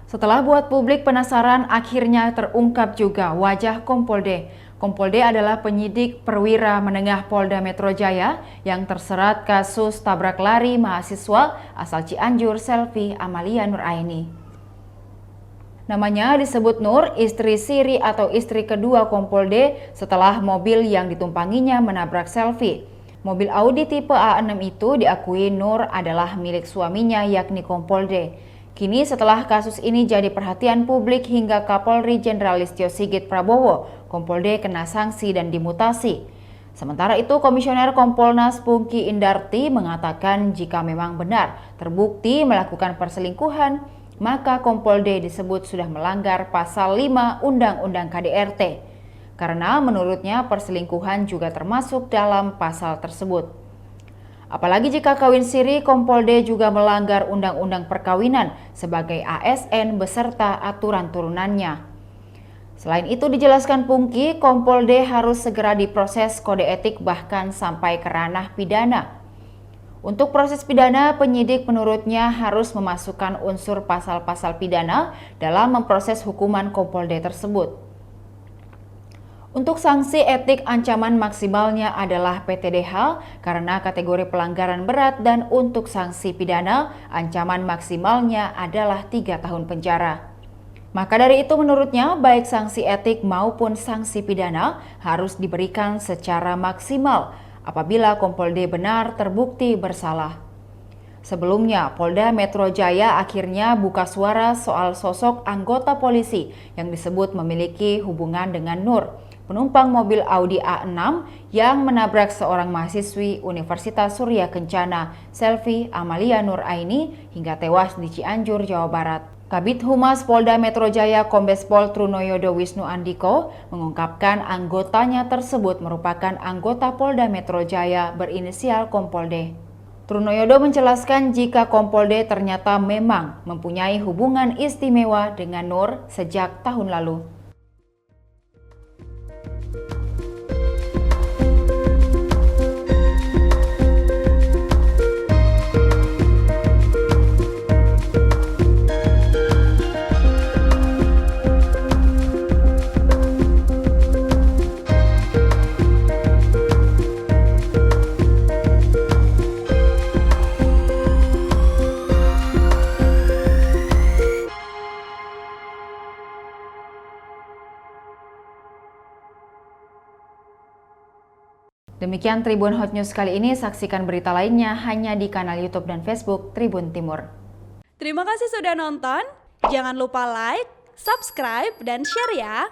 Setelah buat publik penasaran, akhirnya terungkap juga wajah Kompol D. Kompol D adalah penyidik perwira menengah Polda Metro Jaya yang terserat kasus tabrak lari mahasiswa asal Cianjur Selvi Amalia Nuraini. Namanya disebut Nur, istri siri atau istri kedua Kompol D setelah mobil yang ditumpanginya menabrak Selvi. Mobil Audi tipe A6 itu diakui Nur adalah milik suaminya yakni Kompol D. Kini setelah kasus ini jadi perhatian publik hingga Kapolri Jenderal Listio Sigit Prabowo, Kompol D kena sanksi dan dimutasi. Sementara itu, Komisioner Kompolnas Pungki Indarti mengatakan jika memang benar terbukti melakukan perselingkuhan, maka Kompol D disebut sudah melanggar pasal 5 Undang-Undang KDRT. Karena menurutnya perselingkuhan juga termasuk dalam pasal tersebut. Apalagi jika kawin siri, Kompol D juga melanggar Undang-Undang Perkawinan sebagai ASN beserta aturan turunannya. Selain itu dijelaskan Pungki, Kompol D harus segera diproses kode etik bahkan sampai ke ranah pidana. Untuk proses pidana, penyidik menurutnya harus memasukkan unsur pasal-pasal pidana dalam memproses hukuman Kompol D tersebut. Untuk sanksi etik ancaman maksimalnya adalah PTDH karena kategori pelanggaran berat dan untuk sanksi pidana ancaman maksimalnya adalah 3 tahun penjara. Maka dari itu menurutnya baik sanksi etik maupun sanksi pidana harus diberikan secara maksimal apabila Kompol D benar terbukti bersalah. Sebelumnya, Polda Metro Jaya akhirnya buka suara soal sosok anggota polisi yang disebut memiliki hubungan dengan Nur, penumpang mobil Audi A6 yang menabrak seorang mahasiswi Universitas Surya Kencana, Selvi Amalia Nuraini, hingga tewas di Cianjur, Jawa Barat. Kabid Humas Polda Metro Jaya Kombes Pol Trunoyodo Wisnu Andiko mengungkapkan anggotanya tersebut merupakan anggota Polda Metro Jaya berinisial Kompol D. Trunoyodo menjelaskan jika Kompol D ternyata memang mempunyai hubungan istimewa dengan Nur sejak tahun lalu. Demikian Tribun Hot News kali ini, saksikan berita lainnya hanya di kanal YouTube dan Facebook Tribun Timur. Terima kasih sudah nonton, jangan lupa like, subscribe, dan share ya!